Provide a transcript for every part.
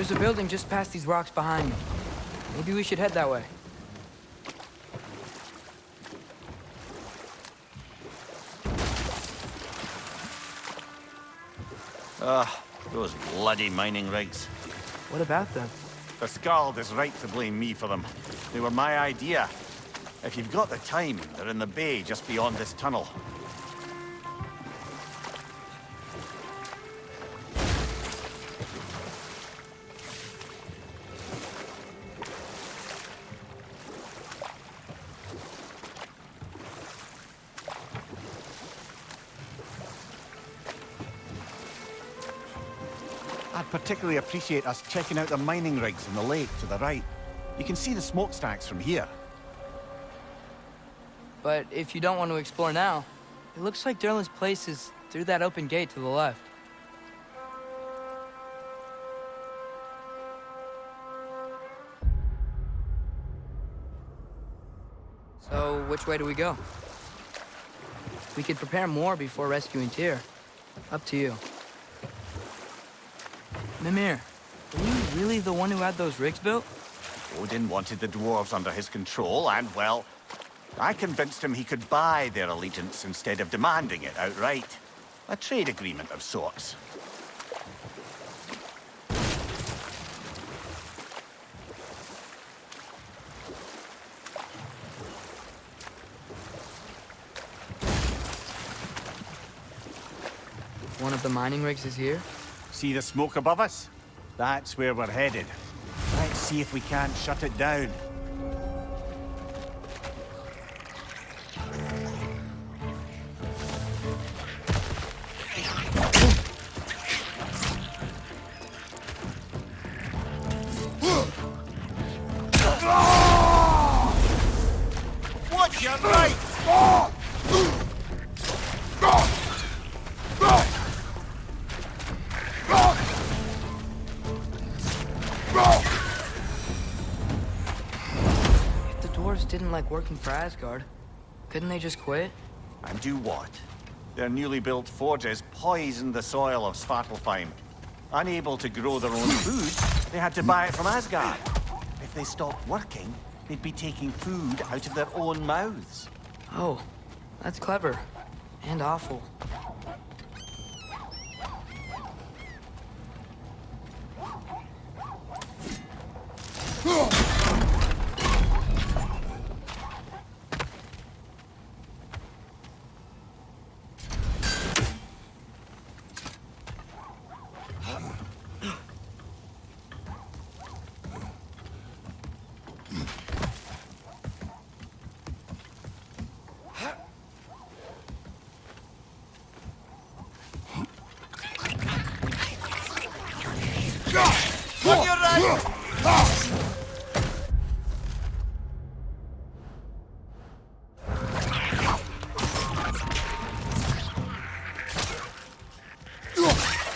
There's a building just past these rocks behind me. Maybe we should head that way. Those bloody mining rigs. What about them? The Skald is right to blame me for them. They were my idea. If you've got the time, they're in the bay just beyond this tunnel. I'd particularly appreciate us checking out the mining rigs in the lake to the right. You can see the smokestacks from here. But if you don't want to explore now, it looks like Derlin's place is through that open gate to the left. So, which way do we go? We could prepare more before rescuing Tyr. Up to you. Mimir, are you really the one who had those rigs built? Odin wanted the dwarves under his control, and, well, I convinced him he could buy their allegiance instead of demanding it outright. A trade agreement of sorts. One of the mining rigs is here? See the smoke above us? That's where we're headed. Let's see if we can't shut it down. Watch your right! If the dwarves didn't like working for Asgard, couldn't they just quit? And do what? Their newly built forges poisoned the soil of Svartalfheim. Unable to grow their own food, they had to buy it from Asgard. If they stopped working, they'd be taking food out of their own mouths. Oh, that's clever. And awful. On your right!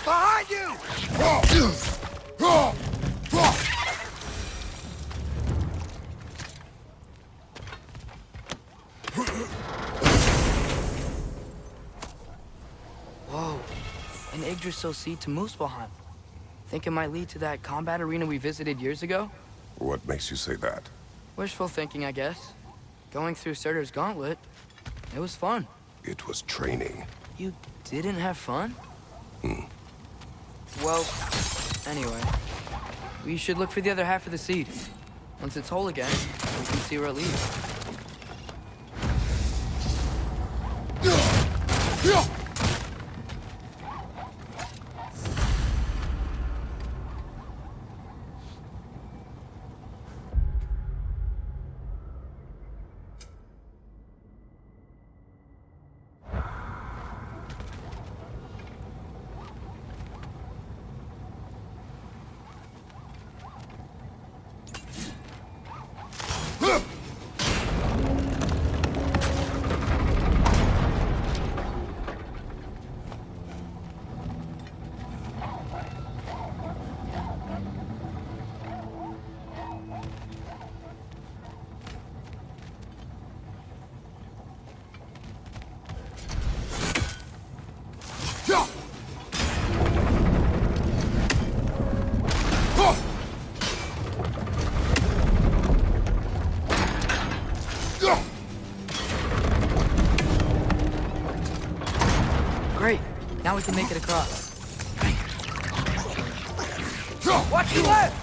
Behind you! Whoa, an Yggdrasil seed to Muspelheim. Think it might lead to that combat arena we visited years ago? What makes you say that? Wishful thinking, I guess. Going through Surtur's gauntlet, it was fun. It was training. You didn't have fun? Well, anyway, we should look for the other half of the seed. Once it's whole again, we can see where it leads. Now we can make it across. Watch your left!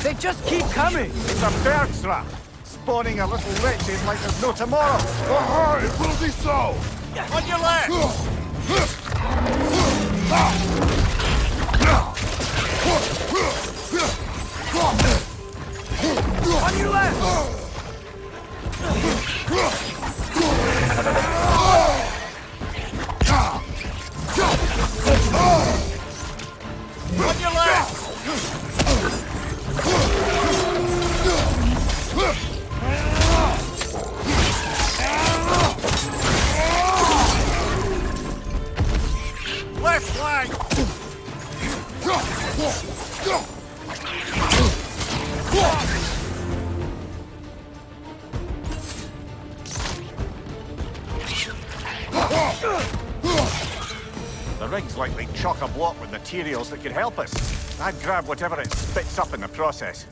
They just keep coming! It's a bird trap, spawning a little wretched like there's no tomorrow. It will be so! On your left! On your left! On your left! Left flank! The rig's likely chock-a-block with materials that could help us. I'd grab whatever it spits up in the process.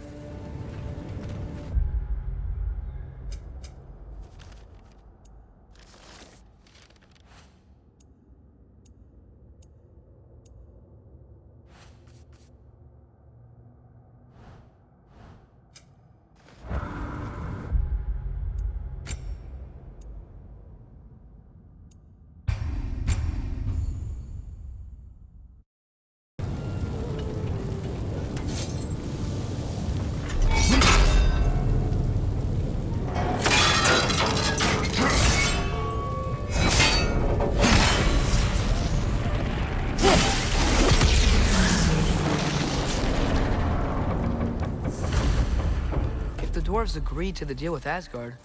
The dwarves agreed to the deal with Asgard.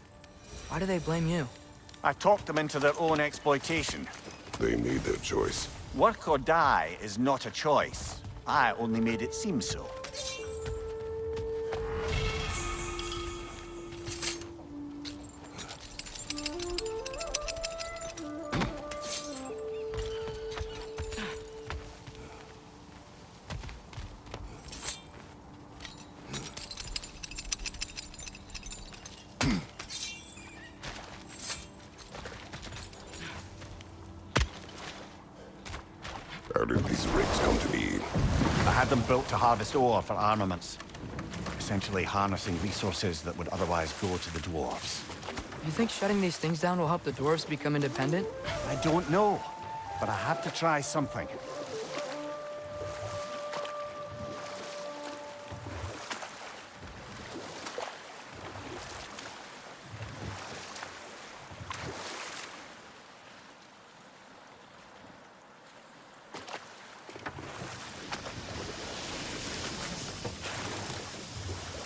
Why do they blame you? I talked them into their own exploitation. They made their choice. Work or die is not a choice. I only made it seem so. How did these rigs come to be? I had them built to harvest ore for armaments. Essentially harnessing resources that would otherwise go to the dwarves. You think shutting these things down will help the dwarves become independent? I don't know, but I have to try something.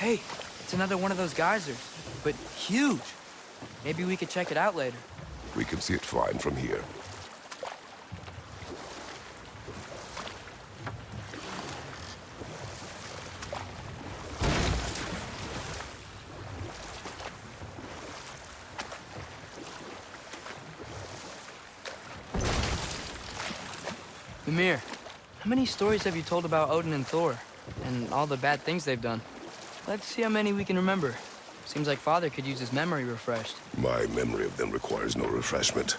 Hey, it's another one of those geysers, but huge. Maybe we could check it out later. We can see it fine from here. Mimir, how many stories have you told about Odin and Thor? And all the bad things they've done? Let's see how many we can remember. Seems like Father could use his memory refreshed. My memory of them requires no refreshment.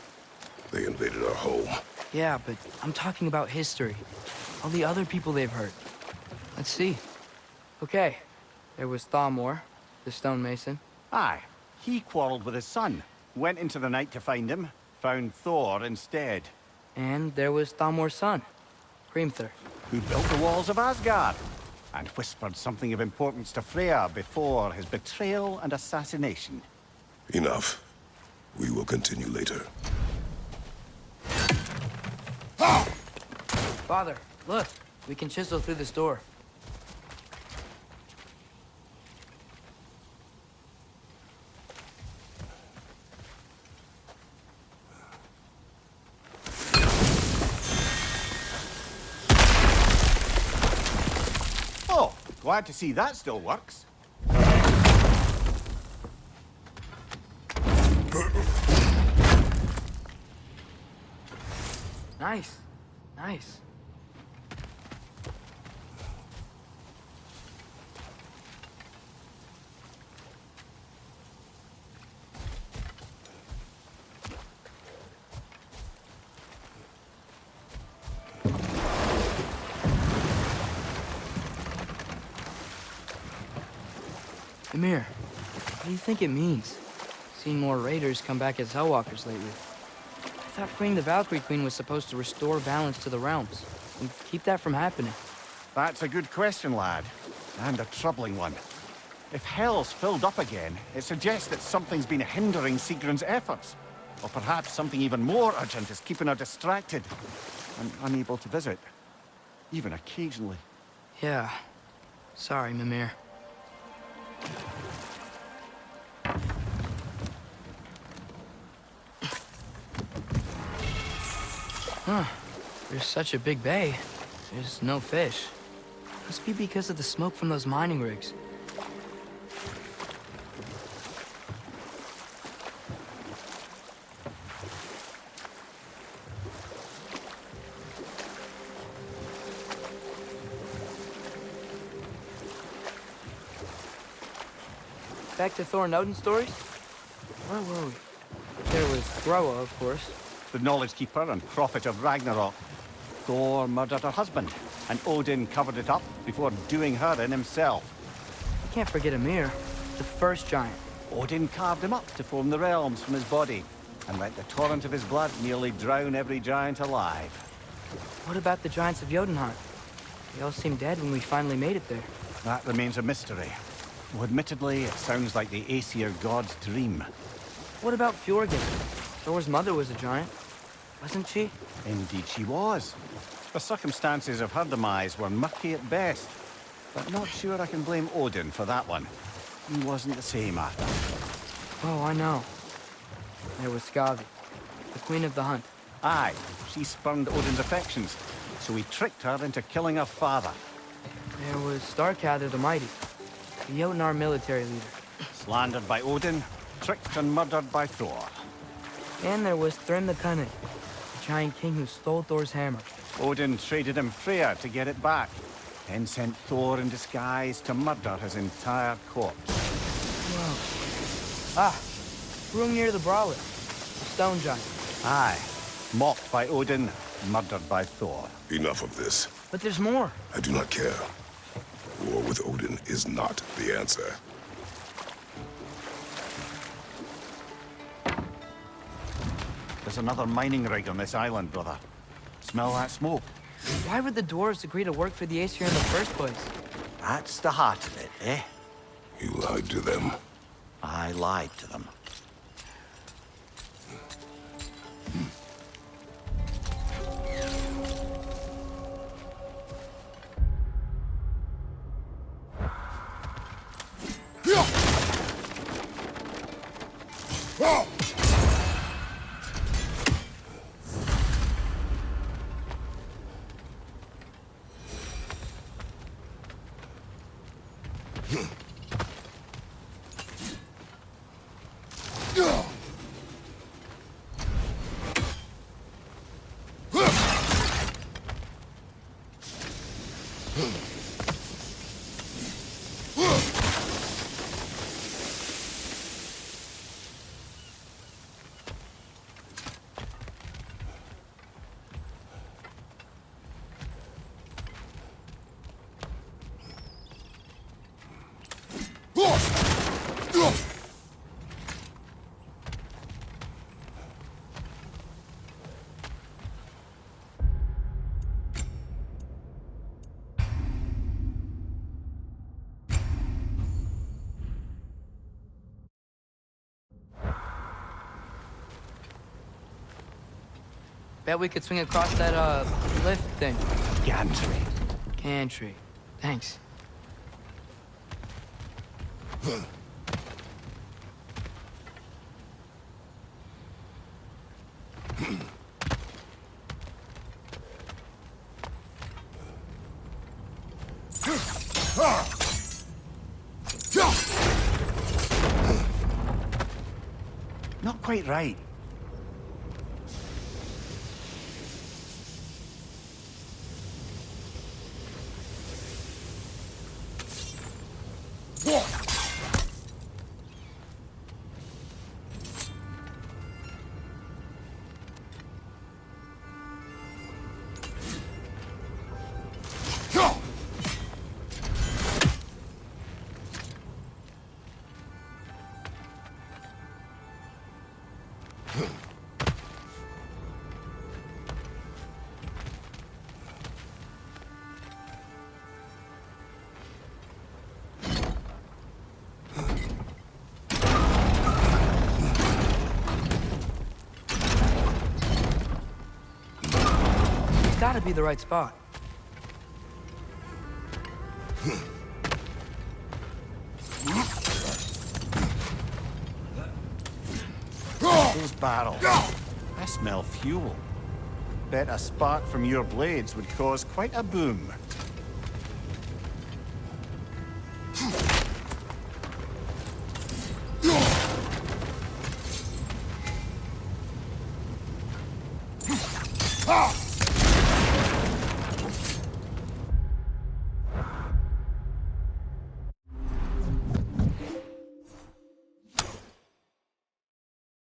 They invaded our home. Yeah, but I'm talking about history. All the other people they've hurt. Let's see. Okay, there was Thamor, the stonemason. Aye. He quarreled with his son. Went into the night to find him. Found Thor instead. And there was Thamor's son, Hrimthur. Who built the walls of Asgard. And whispered something of importance to Freya before his betrayal and assassination. Enough. We will continue later. Father, look. We can chisel through this door. Oh, glad to see that still works. Nice. Nice. Ymir, what do you think it means? Seeing more raiders come back as Hellwalkers lately. I thought freeing the Valkyrie Queen was supposed to restore balance to the realms, and keep that from happening. That's a good question, lad. And a troubling one. If Hell's filled up again, it suggests that something's been hindering Sigrun's efforts. Or perhaps something even more urgent is keeping her distracted and unable to visit. Even occasionally. Yeah. Sorry, Mimir. Huh. There's such a big bay. There's no fish. Must be because of the smoke from those mining rigs. Back to Thor and Odin stories? Where were we? There was Groa, of course. The Knowledge Keeper and Prophet of Ragnarok. Thor murdered her husband, and Odin covered it up before doing her in himself. You can't forget Ymir, the first giant. Odin carved him up to form the realms from his body, and let the torrent of his blood nearly drown every giant alive. What about the giants of Jotunheim? They all seemed dead when we finally made it there. That remains a mystery. Though admittedly, it sounds like the Aesir god's dream. What about Fjorgyn? Thor's mother was a giant, wasn't she? Indeed she was. The circumstances of her demise were murky at best. But not sure I can blame Odin for that one. He wasn't the same after. Oh, I know. There was Skavi, the queen of the hunt. Aye, she spurned Odin's affections, so he tricked her into killing her father. There was Starkather the Mighty, the Jotnar military leader. Slandered by Odin, tricked and murdered by Thor. And there was Thrym the Cunning, the giant king who stole Thor's hammer. Odin traded him Freya to get it back, then sent Thor in disguise to murder his entire corpse. Whoa. Ah, Hrungnir the Brawler, the stone giant. Aye, mocked by Odin, murdered by Thor. Enough of this. But there's more. I do not care. War with Odin is not the answer. There's another mining rig on this island, brother. Smell that smoke? Why would the dwarves agree to work for the Aesir in the first place? That's the heart of it, eh? You lied to them. I lied to them. Bet we could swing across that, lift thing. Gantry. Gantry. Thanks. Not quite right. Gotta be the right spot. Those barrels. I smell fuel. Bet a spark from your blades would cause quite a boom.